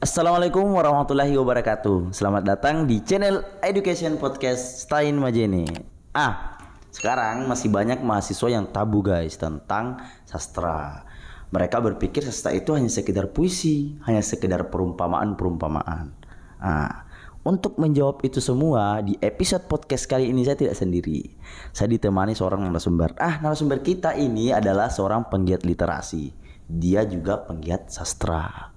Assalamualaikum warahmatullahi wabarakatuh. Selamat datang di channel Education Podcast Stain Majene. Sekarang masih banyak mahasiswa yang tabu guys tentang sastra. Mereka berpikir sastra itu hanya sekedar puisi, hanya sekedar perumpamaan-perumpamaan. Untuk menjawab itu semua, di episode podcast kali ini saya tidak sendiri. Saya ditemani seorang narasumber. Narasumber kita ini adalah seorang penggiat literasi. Dia juga penggiat sastra.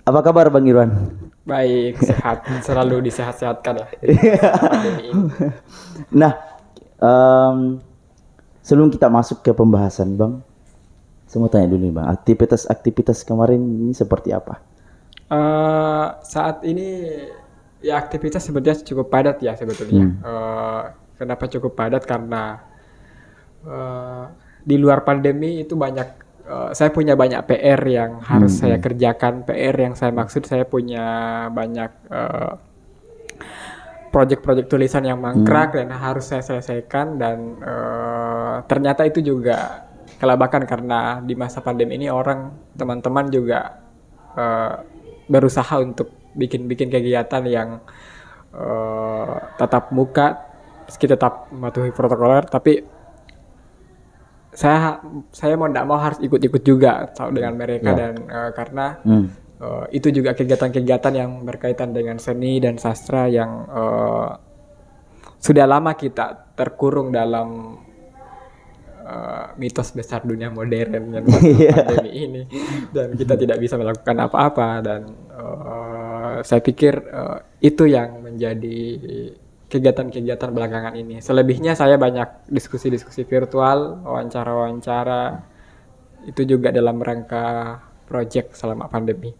Apa kabar Bang Irwan? Baik, sehat. Selalu disehat-sehatkan ya. Nah, sebelum kita masuk ke pembahasan Bang, saya mau tanya dulu nih Bang, aktivitas kemarin ini seperti apa? Saat ini ya aktivitas sebenarnya cukup padat ya sebetulnya. Kenapa cukup padat? Karena di luar pandemi itu banyak saya punya banyak PR yang harus saya kerjakan. PR yang saya maksud, saya punya banyak proyek-proyek tulisan yang mangkrak dan harus saya selesaikan, dan ternyata itu juga kelabakan karena di masa pandemi ini teman-teman juga berusaha untuk bikin kegiatan yang tatap muka, meski tetap mematuhi protokoler, tapi saya mau tidak mau harus ikut juga dengan mereka dan karena itu juga kegiatan-kegiatan yang berkaitan dengan seni dan sastra yang sudah lama kita terkurung dalam mitos besar dunia modern yang pandemi ini, dan kita tidak bisa melakukan apa-apa, dan saya pikir itu yang menjadi kegiatan-kegiatan belakangan ini. Selebihnya saya banyak diskusi-diskusi virtual, wawancara-wawancara, itu juga dalam rangka proyek selama pandemi.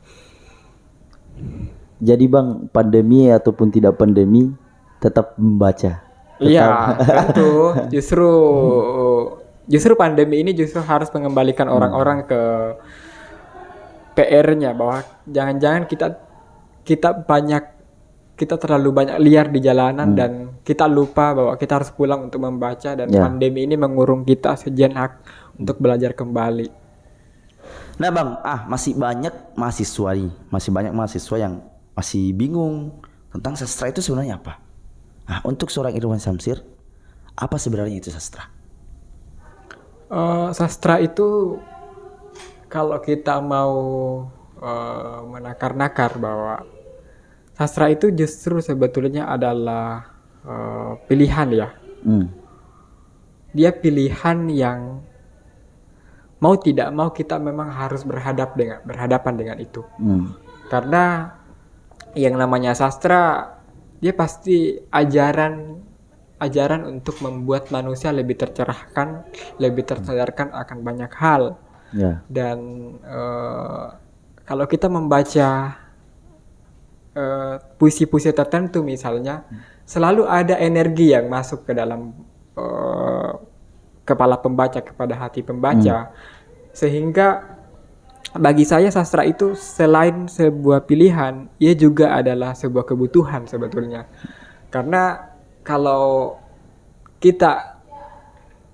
Jadi Bang, pandemi ataupun tidak pandemi tetap membaca. Iya, tentu. Justru pandemi ini justru harus mengembalikan orang-orang ke PR-nya, bahwa jangan-jangan kita terlalu banyak liar di jalanan dan kita lupa bahwa kita harus pulang untuk membaca, dan pandemi ini mengurung kita sejenak untuk belajar kembali. Nah Bang, masih banyak mahasiswa yang masih bingung tentang sastra itu sebenarnya apa. Untuk seorang Irwan Samsir, apa sebenarnya itu sastra? Sastra itu, kalau kita mau menakar-nakar, bahwa sastra itu justru sebetulnya adalah pilihan ya. Dia pilihan yang mau tidak mau kita memang harus berhadapan dengan itu. Karena yang namanya sastra, dia pasti ajaran untuk membuat manusia lebih tercerahkan, lebih tersadarkan akan banyak hal. Dan kalau kita membaca puisi-puisi tertentu misalnya, selalu ada energi yang masuk ke dalam kepala pembaca, kepada hati pembaca, sehingga bagi saya sastra itu selain sebuah pilihan, ia juga adalah sebuah kebutuhan sebetulnya. Karena kalau kita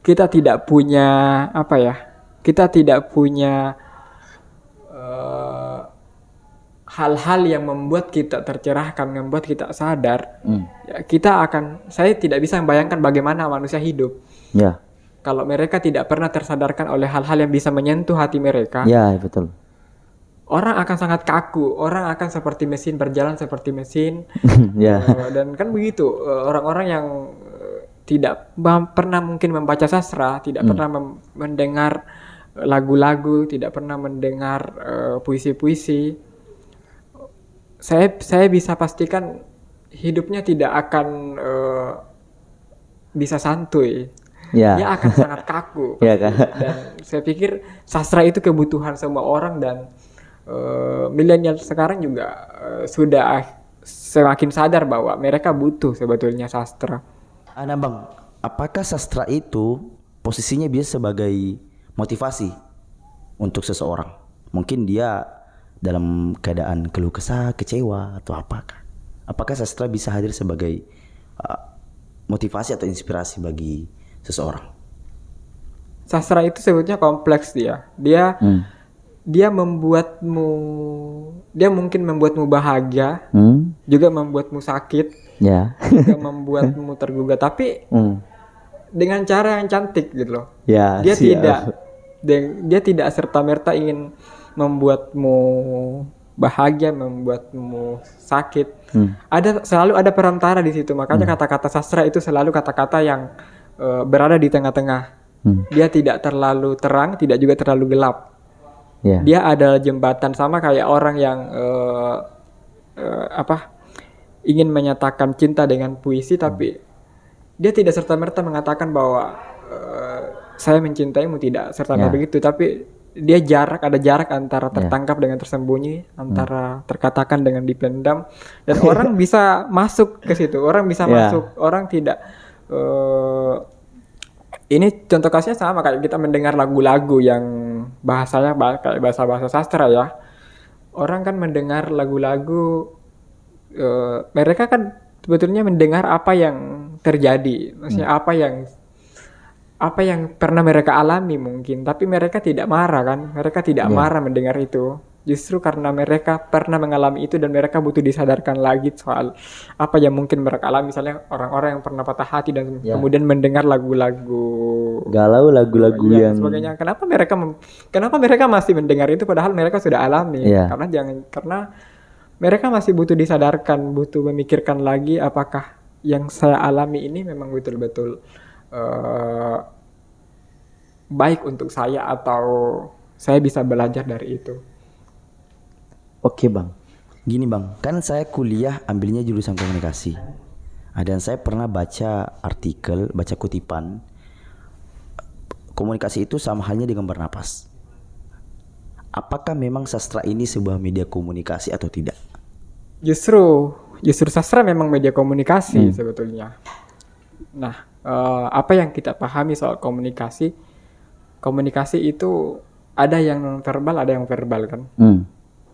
tidak punya kita tidak punya hal-hal yang membuat kita tercerahkan, membuat kita sadar, saya tidak bisa membayangkan bagaimana manusia hidup. Kalau mereka tidak pernah tersadarkan oleh hal-hal yang bisa menyentuh hati mereka. Betul. Orang akan sangat kaku, orang akan seperti mesin, berjalan seperti mesin. Dan kan begitu, orang-orang yang tidak pernah mungkin membaca sastra, tidak pernah mendengar lagu-lagu, tidak pernah mendengar puisi-puisi, saya bisa pastikan hidupnya tidak akan bisa santuy. Dia akan sangat kaku. Dan saya pikir sastra itu kebutuhan semua orang, dan milenial sekarang juga sudah semakin sadar bahwa mereka butuh sebetulnya sastra. Nah Bang, apakah sastra itu posisinya biasa sebagai motivasi untuk seseorang? Mungkin dia dalam keadaan keluh kesah, kecewa, atau apakah? Apakah sastra bisa hadir sebagai motivasi atau inspirasi bagi seseorang? Sastra itu sebetulnya kompleks dia. dia mungkin membuatmu bahagia, juga membuatmu sakit, Ya. juga membuatmu tergugah, tapi dengan cara yang cantik gitu loh. Ya, Dia siap. tidak serta-merta ingin membuatmu bahagia, membuatmu sakit. Selalu ada perantara di situ. Makanya kata-kata sastra itu selalu kata-kata yang berada di tengah-tengah. Dia tidak terlalu terang, tidak juga terlalu gelap. Ya. Dia adalah jembatan, sama kayak orang yang ingin menyatakan cinta dengan puisi, tapi dia tidak serta-merta mengatakan bahwa saya mencintaimu, tidak serta-merta begitu, tapi dia ada jarak antara tertangkap dengan tersembunyi, antara terkatakan dengan dipendam, dan orang bisa masuk ke situ, orang bisa masuk, orang tidak ini contoh kasusnya sama kayak kita mendengar lagu-lagu yang bahasanya kayak bahasa-bahasa sastra ya. Orang kan mendengar lagu-lagu, mereka kan sebetulnya mendengar apa yang terjadi, maksudnya apa yang pernah mereka alami mungkin, tapi mereka tidak marah kan, mereka tidak marah mendengar itu. Justru karena mereka pernah mengalami itu dan mereka butuh disadarkan lagi soal apa yang mungkin mereka alami. Misalnya orang-orang yang pernah patah hati dan kemudian mendengar lagu-lagu Galau, lagu-lagu yang sebagainya. Kenapa mereka masih mendengar itu padahal mereka sudah alami? Karena mereka masih butuh disadarkan, butuh memikirkan lagi apakah yang saya alami ini memang betul-betul baik untuk saya atau saya bisa belajar dari itu. Oke bang, gini bang, kan saya kuliah ambilnya jurusan komunikasi. Dan saya pernah baca artikel, baca kutipan, komunikasi itu sama halnya dengan bernapas. Apakah memang sastra ini sebuah media komunikasi atau tidak? Justru sastra memang media komunikasi sebetulnya. Nah, apa yang kita pahami soal komunikasi itu ada yang non verbal, ada yang verbal kan.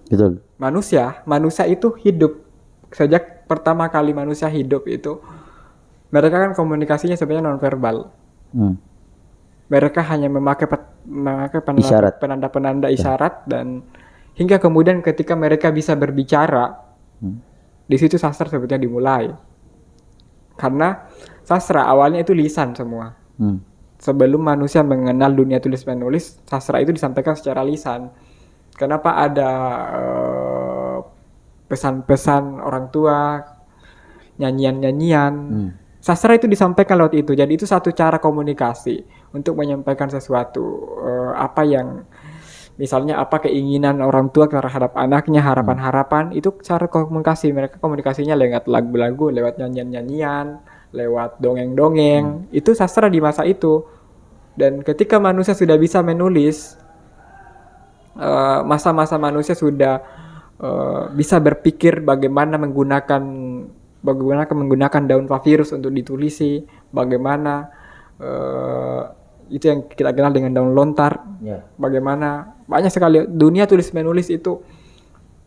Betul. Manusia itu hidup. Sejak pertama kali manusia hidup itu, mereka kan komunikasinya sebenarnya non verbal. Mereka hanya memakai penanda-penanda isyarat, dan hingga kemudian ketika mereka bisa berbicara, di situ sastra sebetulnya dimulai. Karena sastra awalnya itu lisan semua. Sebelum manusia mengenal dunia tulis menulis, sastra itu disampaikan secara lisan. Kenapa ada pesan-pesan orang tua, nyanyian-nyanyian? Sastra itu disampaikan lewat itu. Jadi itu satu cara komunikasi untuk menyampaikan sesuatu. Misalnya apa keinginan orang tua terhadap anaknya, harapan-harapan, itu cara komunikasi. Mereka komunikasinya lewat lagu-lagu, lewat nyanyian-nyanyian, lewat dongeng-dongeng. Itu sastra di masa itu. Dan ketika manusia sudah bisa menulis, masa-masa manusia sudah bisa berpikir bagaimana menggunakan daun papirus untuk ditulisi, bagaimana itu yang kita kenal dengan daun lontar. Bagaimana banyak sekali dunia tulis menulis itu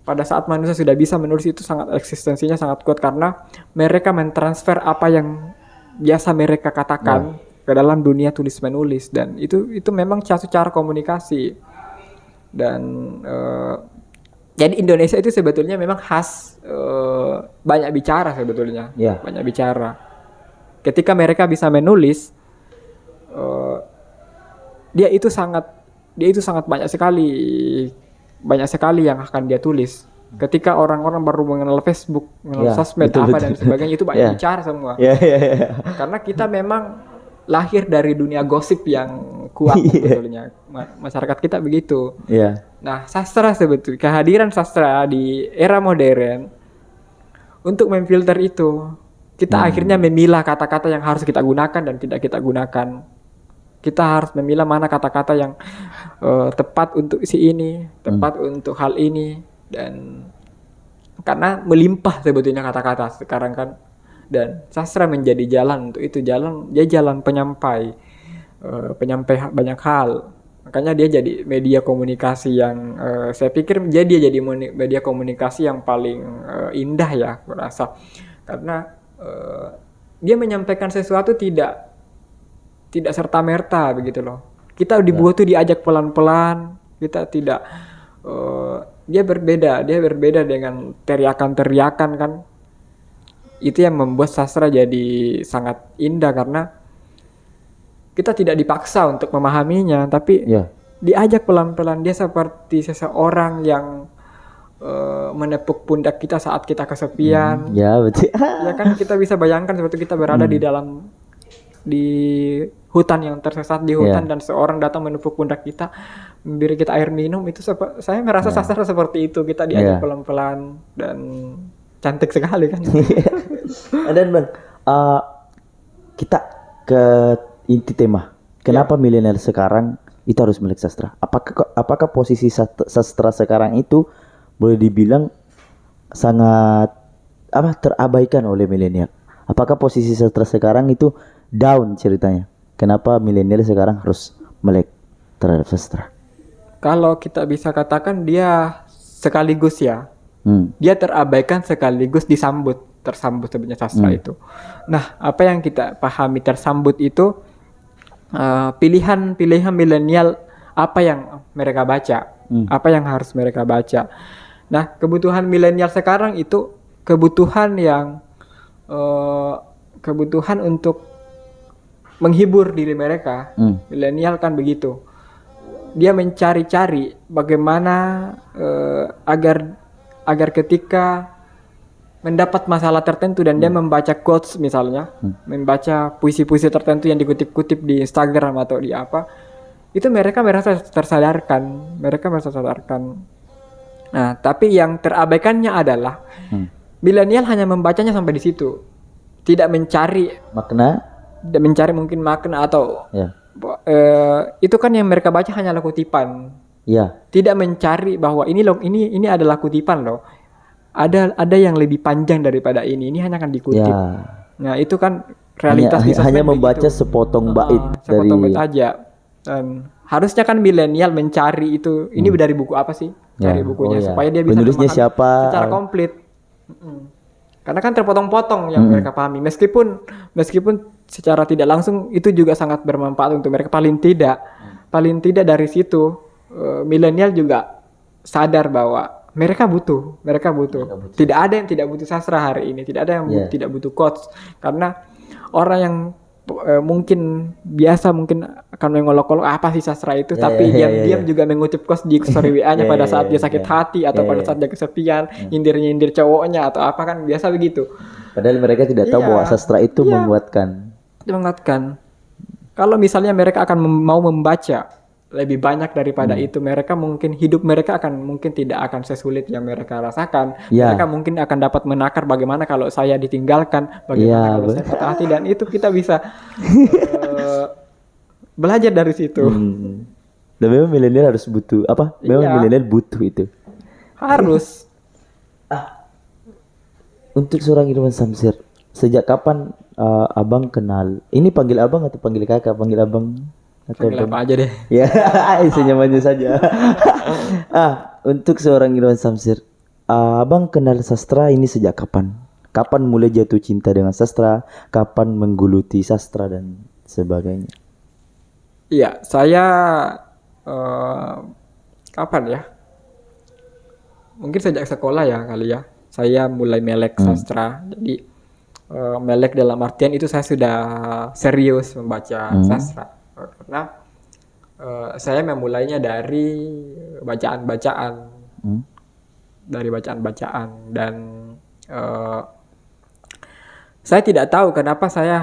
pada saat manusia sudah bisa menulis itu sangat eksistensinya sangat kuat karena mereka mentransfer apa yang biasa mereka katakan ke dalam dunia tulis menulis, dan itu memang satu cara komunikasi. Dan jadi Indonesia itu sebetulnya memang khas banyak bicara sebetulnya. Banyak bicara. Ketika mereka bisa menulis, dia itu sangat banyak sekali yang akan dia tulis. Ketika orang-orang baru mengenal Facebook, mengenal sosmed, dan sebagainya, itu banyak bicara semua. Karena kita memang lahir dari dunia gosip yang kuat sebetulnya. Masyarakat kita begitu. Nah, sastra sebetulnya, kehadiran sastra di era modern untuk memfilter itu, kita akhirnya memilah kata-kata yang harus kita gunakan dan tidak kita gunakan. Kita harus memilah mana kata-kata yang tepat untuk si ini, tepat untuk hal ini, dan karena melimpah sebetulnya kata-kata sekarang kan. Dan sastra menjadi jalan untuk itu, jalan penyampai banyak hal. Makanya dia jadi media komunikasi yang saya pikir jadi media komunikasi yang paling indah ya, aku rasa. Karena dia menyampaikan sesuatu tidak serta-merta begitu loh. Kita dibuat tuh diajak pelan-pelan, kita tidak dia berbeda dengan teriakan-teriakan kan. Itu yang membuat sastra jadi sangat indah karena kita tidak dipaksa untuk memahaminya, tapi diajak pelan-pelan. Dia seperti seseorang yang menepuk pundak kita saat kita kesepian. Ya betul. Ya kan, kita bisa bayangkan seperti kita berada di hutan yang tersesat di hutan dan seorang datang menepuk pundak kita, memberi kita air minum. Itu saya merasa sastra seperti itu. Kita diajak pelan-pelan dan cantik sekali kan. Dan Bang, kita ke inti tema. Kenapa milenial sekarang itu harus melek sastra? Apakah posisi sastra sekarang itu boleh dibilang sangat terabaikan oleh milenial? Apakah posisi sastra sekarang itu down ceritanya? Kenapa milenial sekarang harus melek terhadap sastra? Kalau kita bisa katakan dia sekaligus ya. Dia terabaikan sekaligus tersambut sebenarnya sastra itu. Nah, apa yang kita pahami tersambut itu pilihan milenial, apa yang mereka baca, apa yang harus mereka baca. Nah, kebutuhan milenial sekarang itu kebutuhan untuk menghibur diri mereka. Milenial kan begitu. Dia mencari-cari bagaimana agar ketika mendapat masalah tertentu dan dia membaca quotes misalnya, membaca puisi-puisi tertentu yang dikutip-kutip di Instagram atau di apa, itu mereka merasa tersadarkan. Nah, tapi yang terabaikannya adalah milenial hanya membacanya sampai di situ, tidak mencari makna, mungkin makna atau itu kan yang mereka baca hanyalah kutipan. Tidak mencari bahwa ini adalah kutipan loh. Ada yang lebih panjang daripada ini hanya akan dikutip. Nah, itu kan realitas hanya membaca begitu. Sepotong bait aja. Dan harusnya kan milenial mencari itu, ini dari buku apa sih? Cari bukunya supaya dia bisa penulisnya siapa secara komplit. Karena kan terpotong-potong yang mereka pahami. Meskipun secara tidak langsung itu juga sangat bermanfaat untuk mereka. Paling tidak dari situ milenial juga sadar bahwa mereka butuh. Tidak ada yang tidak butuh sastra hari ini. Tidak ada yang tidak butuh quotes. Karena orang yang mungkin akan mengolok-olok apa sih sastra itu, tapi diam-diam juga mengutip quotes di story WA-nya pada saat dia sakit hati atau pada saat dia kesepian, nyindir cowoknya atau apa, kan biasa begitu. Padahal mereka tidak tahu bahwa sastra itu menguatkan. Kalau misalnya mereka akan mau membaca lebih banyak daripada itu, hidup mereka mungkin tidak akan sesulit yang mereka rasakan. Mereka mungkin akan dapat menakar bagaimana kalau saya ditinggalkan, bagaimana kalau saya patah hati, dan itu kita bisa belajar dari situ. Dan memang milenial harus butuh apa? Memang milenial butuh itu. Harus. Untuk seorang Irwan Samsir, sejak kapan abang kenal? Ini panggil abang atau panggil kakak? Panggil abang. Panggil apa aja deh. Ya, senyamannya saja. Untuk seorang Irwan Samsir, abang kenal sastra ini sejak kapan? Kapan mulai jatuh cinta dengan sastra? Kapan menggeluti sastra dan sebagainya? Iya, saya kapan ya? Mungkin sejak sekolah ya kali ya. Saya mulai melek sastra. Jadi melek dalam artian itu saya sudah serius membaca sastra. Karena saya memulainya dari bacaan-bacaan, dan saya tidak tahu kenapa saya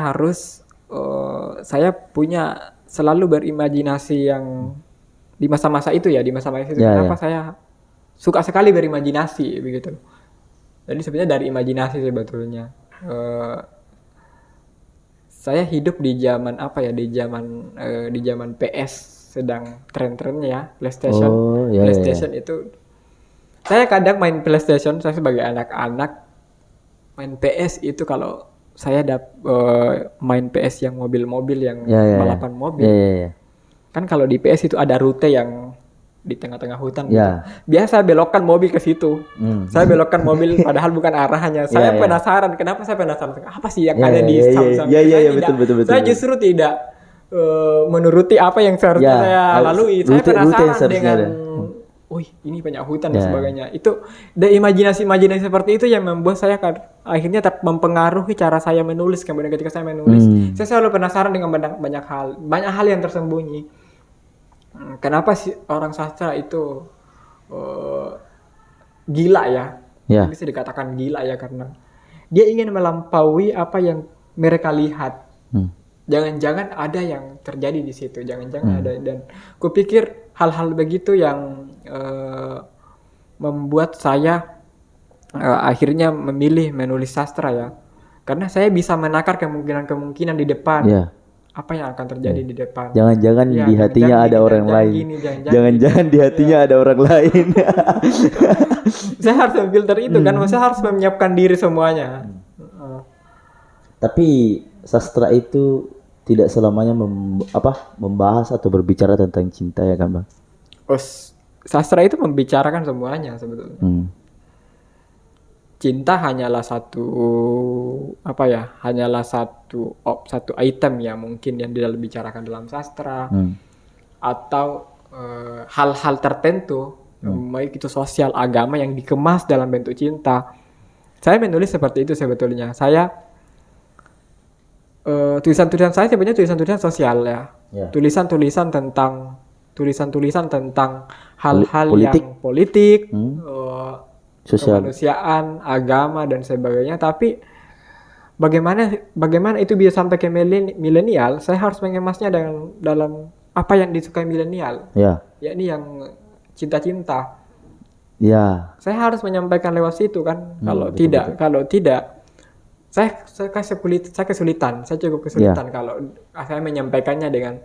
punya selalu berimajinasi yang di masa-masa itu kenapa saya suka sekali berimajinasi begitu. Jadi sebenarnya dari imajinasi sebetulnya. Saya hidup di zaman di zaman PS sedang tren-trennya ya, PlayStation. PlayStation itu saya kadang main PlayStation, saya sebagai anak-anak main PS itu kalau saya main PS yang mobil-mobil yang balapan mobil. Kan kalau di PS itu ada rute yang di tengah-tengah hutan gitu. Biasa belokkan mobil ke situ. Saya belokkan mobil padahal bukan arahnya. Saya penasaran, kenapa saya penasaran? Apa sih yang ada di samping? Betul. Saya justru tidak menuruti apa yang seharusnya saya lalui. Saya penasaran dengan ini banyak hutan dan sebagainya. Itu imajinasi seperti itu yang membuat saya akhirnya mempengaruhi cara saya menulis. Kemudian ketika saya menulis, saya selalu penasaran dengan banyak hal yang tersembunyi. Kenapa sih orang sastra itu gila ya? Bisa dikatakan gila ya, karena dia ingin melampaui apa yang mereka lihat. Jangan-jangan ada yang terjadi di situ, jangan-jangan ada. Dan kupikir hal-hal begitu yang membuat saya akhirnya memilih menulis sastra ya, karena saya bisa menakar kemungkinan-kemungkinan di depan. Apa yang akan terjadi di depan. Jangan-jangan di hatinya ada orang lain. Jangan-jangan di hatinya ada orang lain. Saya harus memfilter itu kan, saya harus menyiapkan diri semuanya. Tapi sastra itu tidak selamanya membahas atau berbicara tentang cinta ya kan, Bang? Sastra itu membicarakan semuanya sebetulnya. Cinta hanyalah satu item ya mungkin yang dibicarakan dalam sastra, atau hal-hal tertentu, baik itu sosial, agama yang dikemas dalam bentuk cinta. Saya menulis seperti itu sebetulnya. Tulisan-tulisan saya sebenarnya tulisan-tulisan sosial ya. Tulisan-tulisan tentang hal-hal yang politik, kemanusiaan, agama dan sebagainya. Tapi bagaimana itu bisa sampai ke milenial? Saya harus mengemasnya dalam apa yang disukai milenial. Yakni yang cinta-cinta. Saya harus menyampaikan lewat situ kan. Kalau tidak saya kesulitan. Saya cukup kesulitan kalau saya menyampaikannya dengan,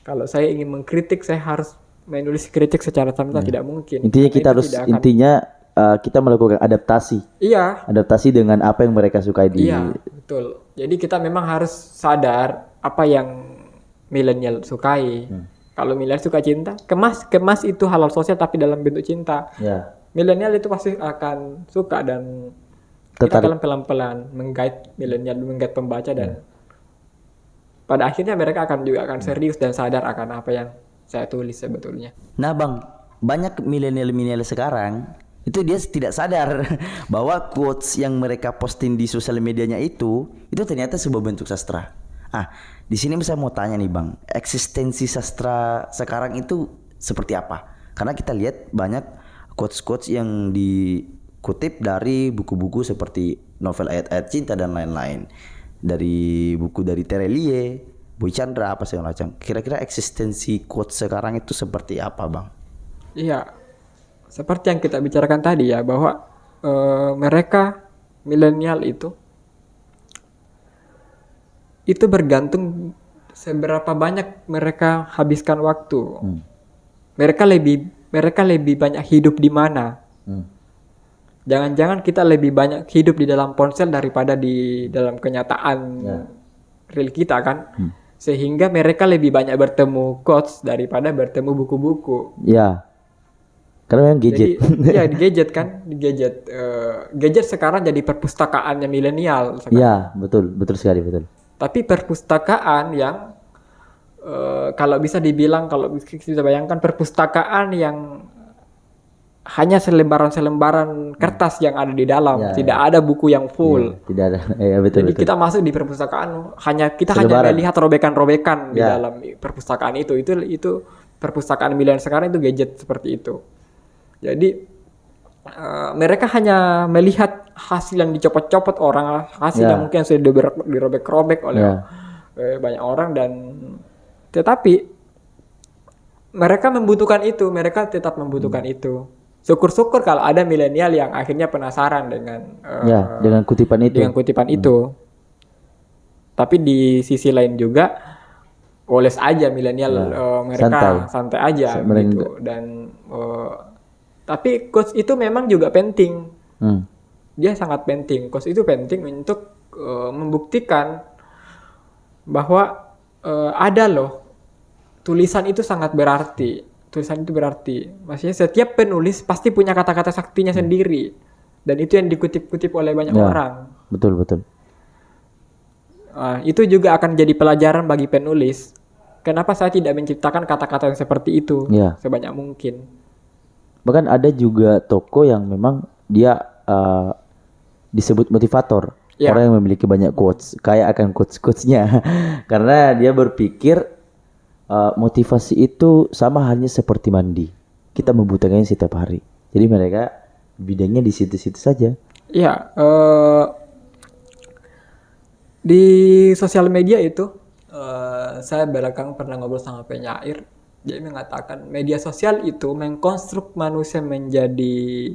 kalau saya ingin mengkritik, saya harus menulis kritik secara sambil tidak mungkin. Intinya kita melakukan adaptasi. Adaptasi dengan apa yang mereka sukai di. Betul. Jadi kita memang harus sadar apa yang milenial sukai. Kalau milenial suka cinta, kemas itu halal sosial tapi dalam bentuk cinta. Milenial itu pasti akan suka, dan kita pelan-pelan menggait milenial, menggait pembaca, dan pada akhirnya mereka akan serius dan sadar akan apa yang saya tulis sebetulnya. Nah Bang, banyak milenial sekarang itu dia tidak sadar bahwa quotes yang mereka posting di sosial medianya itu ternyata sebuah bentuk sastra. Di sini saya mau tanya nih Bang, eksistensi sastra sekarang itu seperti apa? Karena kita lihat banyak quotes-quotes yang dikutip dari buku-buku seperti novel ayat-ayat cinta dan lain-lain, dari buku dari Terelie, Boy Chandra, apa segala macam. Kira-kira eksistensi quotes sekarang itu seperti apa Bang? Seperti yang kita bicarakan tadi ya, bahwa mereka milenial itu bergantung seberapa banyak mereka habiskan waktu. Mereka lebih banyak hidup di mana. Jangan-jangan kita lebih banyak hidup di dalam ponsel daripada di dalam kenyataan real kita kan. Sehingga mereka lebih banyak bertemu quotes daripada bertemu buku-buku. Karena memang gadget. Jadi, gadget kan, gadget sekarang jadi perpustakaannya milenial. Betul sekali, betul. Tapi perpustakaan yang kalau bisa bayangkan perpustakaan yang hanya selembaran kertas yang ada di dalam, tidak ada buku yang full. Tidak ada. Betul. Jadi kita masuk di perpustakaan hanya melihat robekan-robekan di dalam perpustakaan itu. Itu perpustakaan milenial sekarang itu gadget seperti itu. Jadi mereka hanya melihat hasil yang dicopot-copot orang, hasil yang mungkin sudah dirobek-robek oleh banyak orang, tetapi mereka membutuhkan itu, mereka tetap membutuhkan itu. Syukur-syukur kalau ada milenial yang akhirnya penasaran dengan kutipan itu. Tapi di sisi lain juga oles aja milenial, mereka santai aja gitu. Dan tapi quotes itu memang juga penting. Dia sangat penting. Quotes itu penting untuk membuktikan bahwa ada loh, tulisan itu sangat berarti. Tulisan itu berarti. Maksudnya setiap penulis pasti punya kata-kata saktinya sendiri. Dan itu yang dikutip-kutip oleh banyak orang. Betul. Itu juga akan jadi pelajaran bagi penulis. Kenapa saya tidak menciptakan kata-kata yang seperti itu sebanyak mungkin. Bahkan ada juga toko yang memang dia disebut motivator. Ya. Orang yang memiliki banyak quotes, kaya akan quotes-quotesnya. Karena dia berpikir motivasi itu sama halnya seperti mandi. Kita membutuhkannya setiap hari. Jadi mereka bidangnya di situ-situ saja. Iya, di sosial media itu saya belakang pernah ngobrol sama penyair. Dia mengatakan media sosial itu mengkonstruk manusia menjadi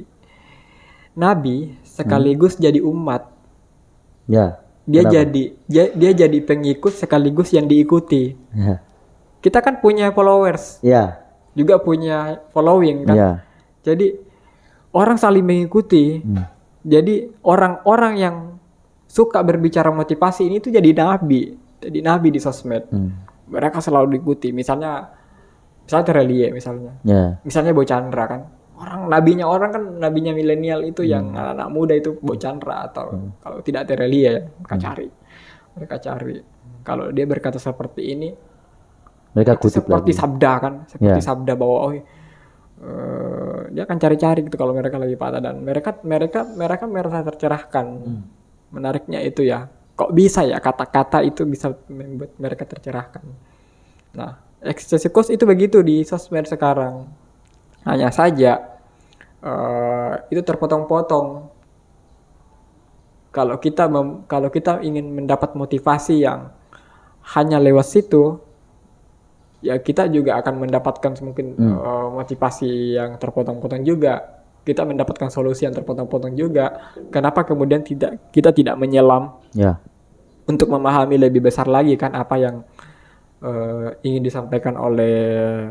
nabi sekaligus jadi umat. Ya. Dia kenapa? dia jadi pengikut sekaligus yang diikuti. Ya. Kita kan punya followers, Ya. juga punya following kan. Ya. Jadi orang saling mengikuti. Jadi orang-orang yang suka berbicara motivasi ini tuh jadi nabi di sosmed. Mereka selalu diikuti. Misalnya Terelie misalnya. Ya. Misalnya Boy Chandra kan. Nabinya milenial itu yang anak-anak muda itu Boy Chandra atau kalau tidak Terelie ya, mereka cari. Kalau dia berkata seperti ini, Mereka itu kutip seperti lagi. sabda kan, sabda bahwa dia akan cari-cari gitu kalau mereka lagi patah, dan mereka merasa tercerahkan. Menariknya itu ya, kok bisa ya kata-kata itu bisa membuat mereka tercerahkan. Nah, excessive cost itu begitu di sosmed sekarang. Hanya saja itu terpotong-potong. Kalau kita ingin mendapat motivasi yang hanya lewat situ, ya kita juga akan mendapatkan mungkin motivasi yang terpotong-potong juga. Kita mendapatkan solusi yang terpotong-potong juga. Kenapa kemudian kita tidak menyelam untuk memahami lebih besar lagi kan apa yang ingin disampaikan oleh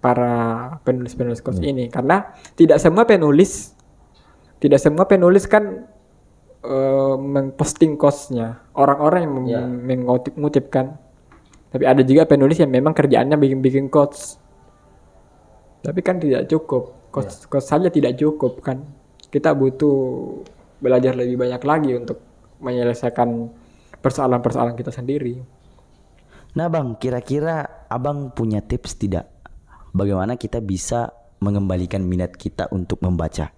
para penulis quotes ini? Karena tidak semua penulis kan memposting quotes-nya. Orang-orang yang mengutipkan. Tapi ada juga penulis yang memang kerjaannya bikin quotes. Tapi kan tidak cukup. Quotes saja tidak cukup kan. Kita butuh belajar lebih banyak lagi untuk menyelesaikan persoalan-persoalan kita sendiri. Nah Bang, kira-kira Abang punya tips tidak? Bagaimana kita bisa mengembalikan minat kita untuk membaca?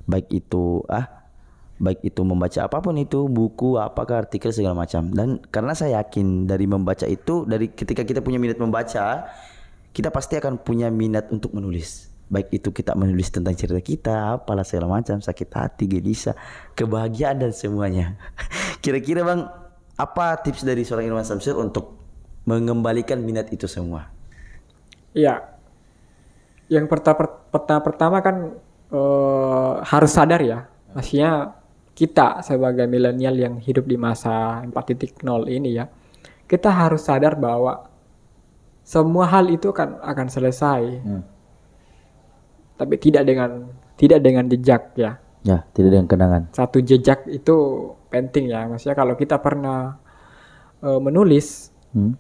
Baik itu membaca apapun itu, buku, apakah artikel segala macam. Dan karena saya yakin dari membaca itu, dari ketika kita punya minat membaca, kita pasti akan punya minat untuk menulis. Baik itu kita menulis tentang cerita kita, apalah segala macam, sakit hati, gelisah, kebahagiaan dan semuanya. Kira-kira Bang, apa tips dari seorang Irwan Samsir untuk mengembalikan minat itu semua? Iya. Yang pertama kan harus sadar ya. Maksudnya kita sebagai milenial yang hidup di masa 4.0 ini ya, kita harus sadar bahwa semua hal itu akan selesai. Tapi tidak dengan jejak ya. Ya, tidak dengan kenangan. Satu jejak itu penting ya. Maksudnya kalau kita pernah menulis,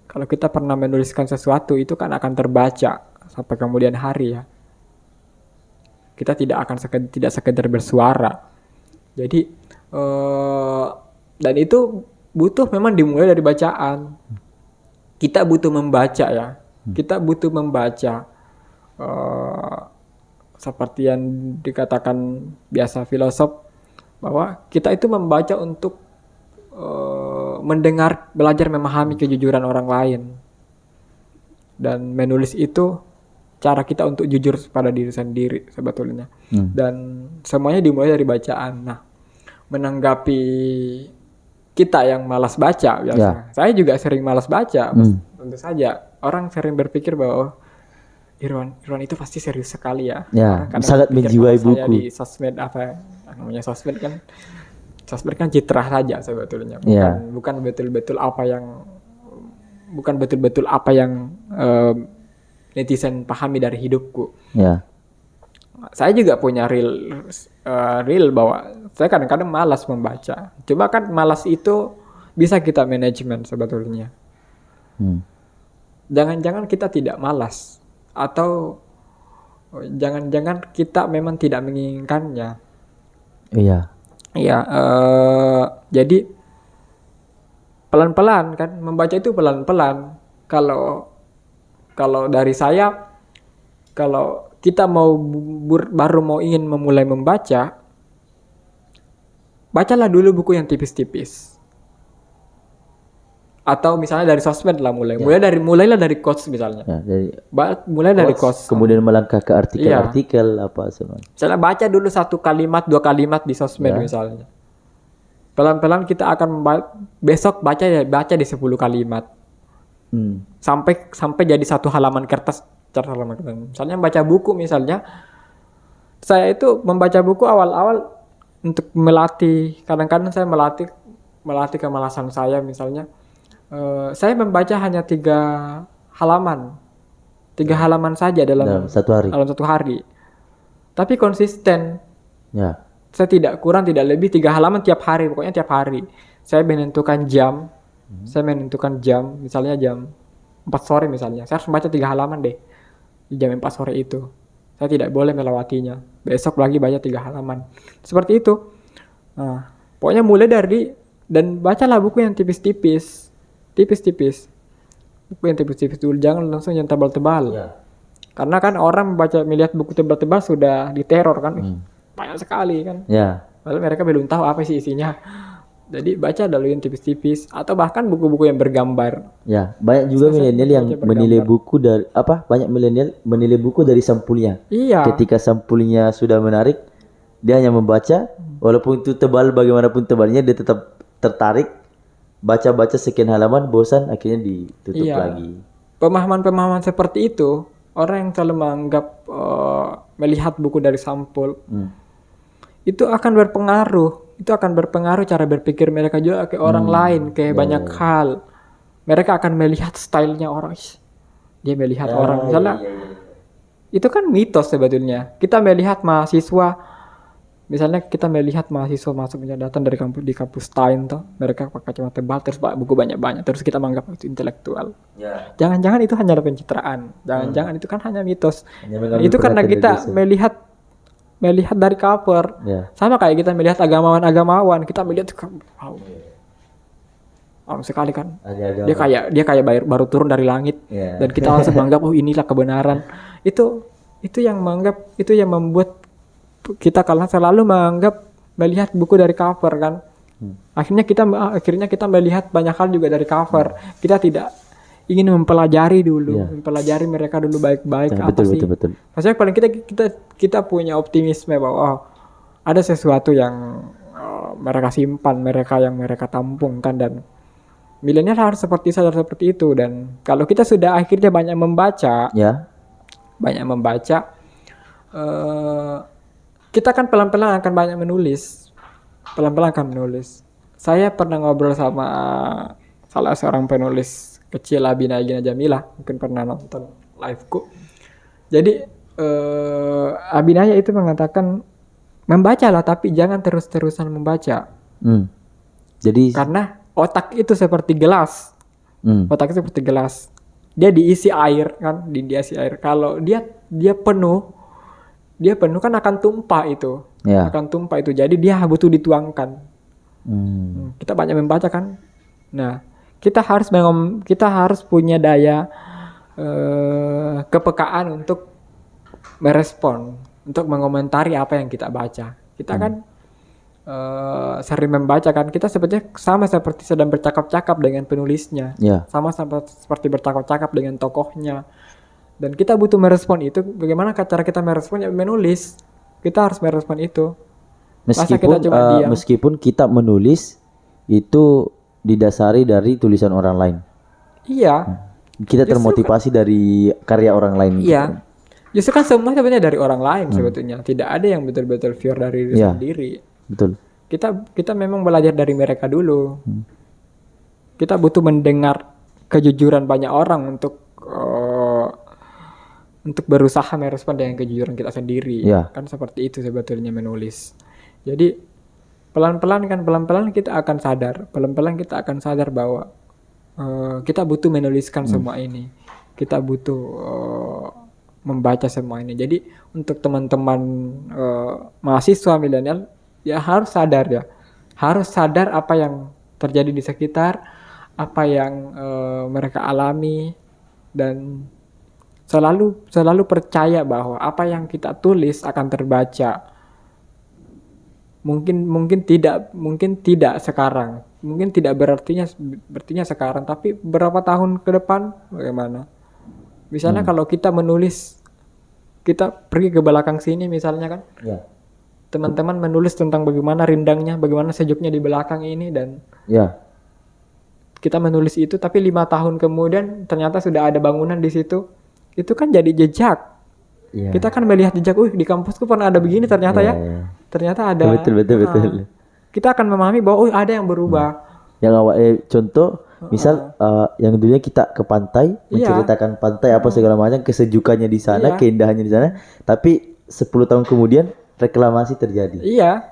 kalau kita pernah menuliskan sesuatu itu kan akan terbaca sampai kemudian hari ya. Kita tidak akan tidak sekedar bersuara. Jadi dan itu butuh memang dimulai dari bacaan. Kita butuh membaca ya. Kita butuh membaca. Seperti yang dikatakan biasa filosof, bahwa kita itu membaca untuk mendengar, belajar memahami kejujuran orang lain. Dan menulis itu cara kita untuk jujur pada diri sendiri sebetulnya. Dan semuanya dimulai dari bacaan. Nah, menanggapi kita yang malas baca biasa. Saya juga sering malas baca. Tentu saja orang sering berpikir bahwa Irwan itu pasti serius sekali ya. Sangat menjiwai buku. Saya di sosmed namanya sosmed kan citra saja sebetulnya. Bukan betul-betul apa yang netizen pahami dari hidupku. Saya juga punya real bahwa saya kadang-kadang malas membaca. Coba kan malas itu bisa kita manajemen sebetulnya. Jangan-jangan kita tidak malas, atau jangan-jangan kita memang tidak menginginkannya. Jadi pelan-pelan kan, membaca itu pelan-pelan. Kalau dari saya, kalau kita baru mau ingin memulai membaca, bacalah dulu buku yang tipis-tipis. Atau misalnya dari sosmed lah mulai. Mulailah dari quotes misalnya. Mulai dari quotes. Kemudian melangkah ke artikel-artikel apa semua. Misalnya baca dulu 1 kalimat, 2 kalimat di sosmed misalnya. Pelan-pelan kita akan besok baca di 10 kalimat. Sampai jadi 1 halaman kertas. Misalnya baca buku misalnya. Saya itu membaca buku awal-awal untuk melatih. Kadang-kadang saya melatih kemalasan saya misalnya. Saya membaca hanya 3 halaman. 3 halaman saja dalam 1 hari. Tapi konsisten. Ya. Saya tidak lebih 3 halaman tiap hari. Pokoknya tiap hari. Saya menentukan jam. Misalnya jam 4 sore misalnya. Saya harus membaca 3 halaman deh. Di jam 4 sore itu. Saya tidak boleh melewatinya. Besok lagi baca 3 halaman. Seperti itu. Nah, pokoknya mulai dan bacalah buku yang tipis-tipis. Buku yang tipis-tipis dulu, jangan langsung yang tebal-tebal. Karena kan orang melihat buku tebal-tebal sudah diteror kan. Banyak sekali kan. Padahal mereka belum tahu apa sih isinya. Jadi baca dulu yang tipis-tipis atau bahkan buku-buku yang bergambar. Ya, banyak juga milenial yang menilai buku banyak milenial menilai buku dari sampulnya. Iya. Ketika sampulnya sudah menarik, dia hanya membaca, walaupun itu tebal bagaimanapun tebalnya dia tetap tertarik. Baca-baca sekian halaman, bosan, akhirnya ditutup lagi. Pemahaman-pemahaman seperti itu, orang yang selalu menganggap melihat buku dari sampul, itu akan berpengaruh. Itu akan berpengaruh cara berpikir mereka juga ke orang lain, ke banyak hal. Mereka akan melihat stylenya orang. Dia melihat orang, misalnya, itu kan mitos sebetulnya. Kita melihat mahasiswa. Misalnya kita melihat mahasiswa masuk datang dari di kampus Stein tuh, mereka pakai kacamata tebal terus buku banyak-banyak, terus kita menganggap itu intelektual. Jangan-jangan itu hanya pencitraan. Jangan-jangan itu kan hanya mitos. Itu karena kita melihat dari cover. Sama kayak kita melihat agamawan, kita melihat wow sekali kan. Dia kayak baru turun dari langit dan kita langsung menganggap inilah kebenaran. Itu yang membuat kita selalu melihat buku dari cover kan. Akhirnya kita melihat banyak hal juga dari cover. Kita tidak ingin mempelajari mempelajari mereka dulu baik-baik betul. Maksudnya paling kita punya optimisme bahwa ada sesuatu yang mereka simpan, yang mereka tampungkan, dan milenial harus sadar seperti itu. Dan kalau kita sudah akhirnya banyak membaca, kita kan pelan-pelan akan banyak menulis. Saya pernah ngobrol sama salah seorang penulis kecil, Abinaya Gina Jamila, mungkin pernah nonton live-ku. Jadi Abinaya itu mengatakan, membacalah tapi jangan terus-terusan membaca. Jadi karena otak itu seperti gelas. Dia diisi air kan, diisi air. Kalau dia penuh kan akan tumpah itu. Jadi dia butuh dituangkan. Kita banyak membaca kan. Nah, kita harus punya daya kepekaan untuk merespon, untuk mengomentari apa yang kita baca. Kita kan sering membaca kan. Kita sebetulnya sama seperti sedang bercakap-cakap dengan penulisnya. Sama seperti bercakap-cakap dengan tokohnya. Dan kita butuh merespon itu. Bagaimana cara kita merespon? Ya menulis. Kita harus merespon itu. Meskipun kita menulis itu didasari dari tulisan orang lain. Iya. Kita termotivasi dari karya orang lain. Iya. Justru kan semua sebenarnya dari orang lain sebetulnya. Tidak ada yang betul-betul pure dari diri sendiri. Betul. Kita memang belajar dari mereka dulu. Kita butuh mendengar kejujuran banyak orang untuk berusaha merespon dengan kejujuran kita sendiri. Kan seperti itu sebetulnya menulis. Jadi pelan-pelan kita akan sadar bahwa kita butuh menuliskan semua ini. Kita butuh membaca semua ini. Jadi untuk teman-teman mahasiswa milenial ya harus sadar apa yang terjadi di sekitar, apa yang mereka alami, dan selalu percaya bahwa apa yang kita tulis akan terbaca. Mungkin tidak sekarang, mungkin tidak berartinya sekarang, tapi berapa tahun ke depan bagaimana? Misalnya kalau kita menulis, kita pergi ke belakang sini misalnya kan, Ya. teman-teman menulis tentang bagaimana rindangnya, bagaimana sejuknya di belakang ini, dan Ya. kita menulis itu, tapi 5 tahun kemudian ternyata sudah ada bangunan di situ, itu kan jadi jejak. Ya. Kita kan melihat jejak, di kampusku pernah ada begini ternyata ya. Ternyata ada. Betul. Kita akan memahami bahwa ada yang berubah. Yang awal contoh misal yang dulunya kita ke pantai menceritakan pantai apa segala macam, kesejukannya di sana, keindahannya di sana, tapi 10 tahun kemudian reklamasi terjadi. Iya.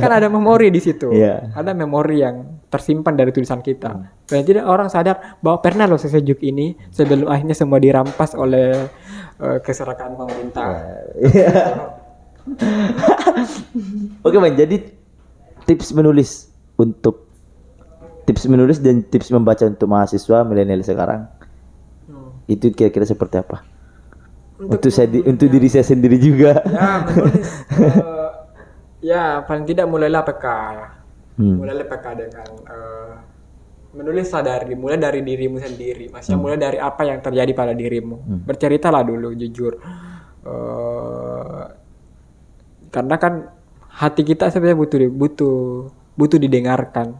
Kan ada memori di situ. Iya. Ada memori yang tersimpan dari tulisan kita. Dan tidak orang sadar bahwa pernah loh sesejuk ini sebelum akhirnya semua dirampas oleh keserakaan pemerintah. Oke, Man. Jadi tips menulis dan tips membaca untuk mahasiswa milenial sekarang itu kira-kira seperti apa? Untuk diri saya sendiri juga. Ya, menulis paling tidak mulailah peka. Mulailah peka dengan menulis mulai dari dirimu sendiri. Maksudnya mulai dari apa yang terjadi pada dirimu. Berceritalah dulu jujur. Karena kan hati kita sebenarnya butuh didengarkan.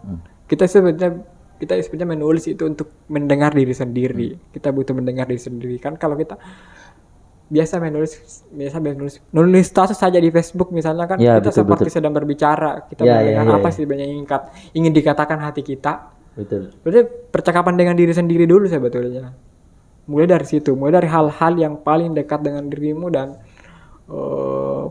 Kita sebenarnya menulis itu untuk mendengar diri sendiri. Kita butuh mendengar diri sendiri. Kan kalau kita biasa menulis status saja di Facebook misalnya kan, kita seperti sedang berbicara, kita mendengar apa sih yang ingin dikatakan hati kita. Betul. Berarti percakapan dengan diri sendiri dulu sebetulnya. Mulai dari situ, mulai dari hal-hal yang paling dekat dengan dirimu, dan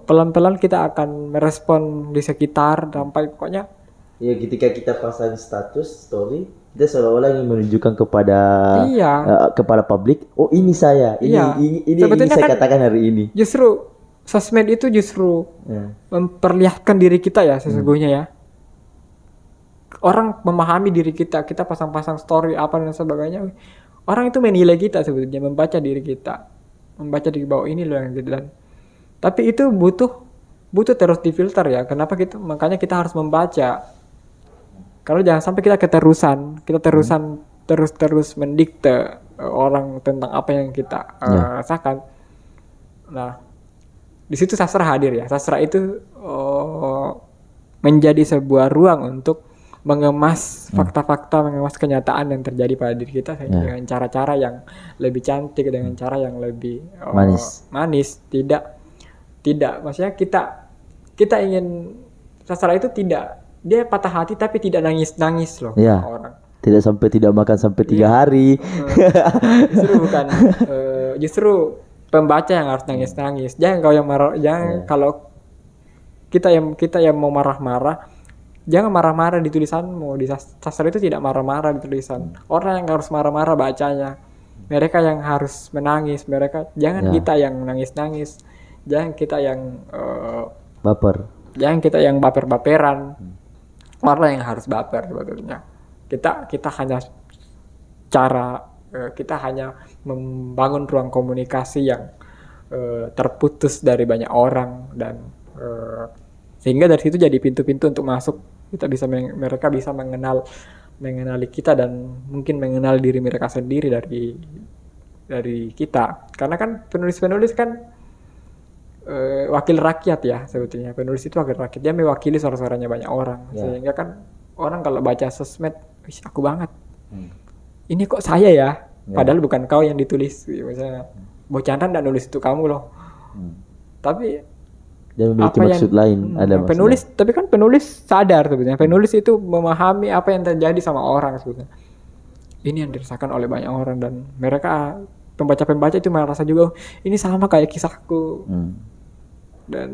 pelan-pelan kita akan merespon di sekitar sampai pokoknya. Ya, ketika kita pasang status story, kita seolah-olah ingin menunjukkan kepada kepada publik, oh ini saya, ini yang saya katakan hari ini. Justru sosmed itu memperlihatkan diri kita ya sesungguhnya ya. Orang memahami diri kita pasang-pasang story apa dan sebagainya. Orang itu menilai kita sebetulnya, membaca diri kita, membaca di bawah ini loh yang dan. Tapi itu butuh terus difilter ya. Makanya kita harus membaca. Kalau jangan sampai kita keterusan terus mendikte orang tentang apa yang kita rasakan. Nah, di situ sastra hadir ya. Sastra itu menjadi sebuah ruang untuk mengemas fakta-fakta, mengemas kenyataan yang terjadi pada diri kita dengan cara-cara yang lebih cantik, dengan cara yang lebih manis. Tidak, maksudnya kita ingin sastra itu tidak, dia patah hati tapi tidak nangis loh orang. Tidak sampai tidak makan sampai 3 hari. Justru bukan. Justru pembaca yang harus nangis. Jangan kau yang marah. Jangan kalau kita yang mau marah-marah, jangan marah-marah di tulisanmu. Di sastra itu tidak marah-marah di tulisan. Orang yang harus marah-marah bacanya. Mereka yang harus menangis. Jangan kita yang nangis-nangis. Jangan kita yang baper. Jangan kita yang baper-baperan. Orang yang harus baper sebetulnya. Kita hanya membangun ruang komunikasi yang terputus dari banyak orang, dan sehingga dari situ jadi pintu-pintu untuk masuk. Mereka bisa mengenali kita, dan mungkin mengenal diri mereka sendiri dari kita. Karena kan penulis kan wakil rakyat ya sebetulnya. Penulis itu wakil rakyat, dia mewakili suara-suaranya banyak orang. Sehingga kan orang kalau baca sosmed, aku banget. Ini kok saya ya? Padahal bukan kau yang ditulis. Misalnya, Bo Chandra nggak nulis itu, kamu loh. Tapi dia memiliki maksud lain. Ada penulis, tapi kan penulis sadar sebetulnya. Penulis itu memahami apa yang terjadi sama orang sebetulnya. Ini yang dirasakan oleh banyak orang, dan mereka pembaca-pembaca itu merasa juga, ini sama kayak kisahku. Dan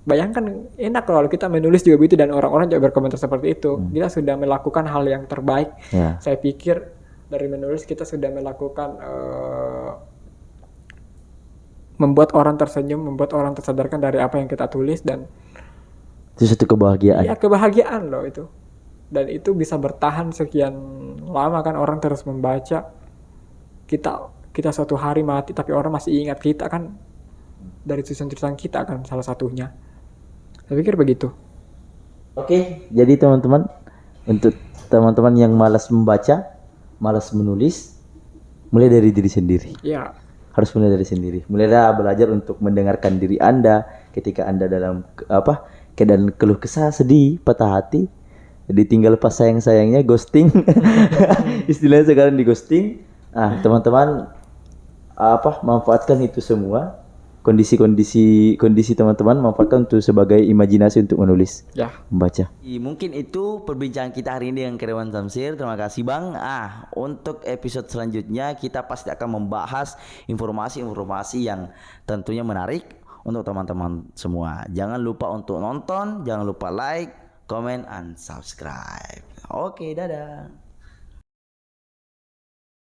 bayangkan enak kalau kita menulis juga begitu dan orang-orang juga berkomentar seperti itu. Kita sudah melakukan hal yang terbaik. Saya pikir dari menulis kita sudah melakukan membuat orang tersenyum, membuat orang tersadarkan dari apa yang kita tulis, dan itu satu kebahagiaan. Iya, kebahagiaan loh itu. Dan itu bisa bertahan sekian lama kan, orang terus membaca. kita suatu hari mati tapi orang masih ingat kita kan, dari tulisan-tulisan kita kan salah satunya. Saya pikir begitu. Oke, jadi teman-teman, untuk teman-teman yang malas membaca, malas menulis, mulai dari diri sendiri. Ya, Harus mulai dari sendiri. Mulailah belajar untuk mendengarkan diri Anda ketika Anda dalam keadaan keluh kesah, sedih, patah hati. Jadi tinggal pas sayang-sayangnya ghosting. Istilahnya sekarang di ghosting. Teman-teman manfaatkan itu semua. Kondisi teman-teman manfaatkan untuk sebagai imajinasi untuk menulis, ya. membaca. Mungkin itu perbincangan kita hari ini dengan Karyawan Samsir. Terima kasih Bang. Untuk episode selanjutnya kita pasti akan membahas informasi-informasi yang tentunya menarik untuk teman-teman semua. Jangan lupa untuk nonton, jangan lupa like, comment, and subscribe. Oke, dadah.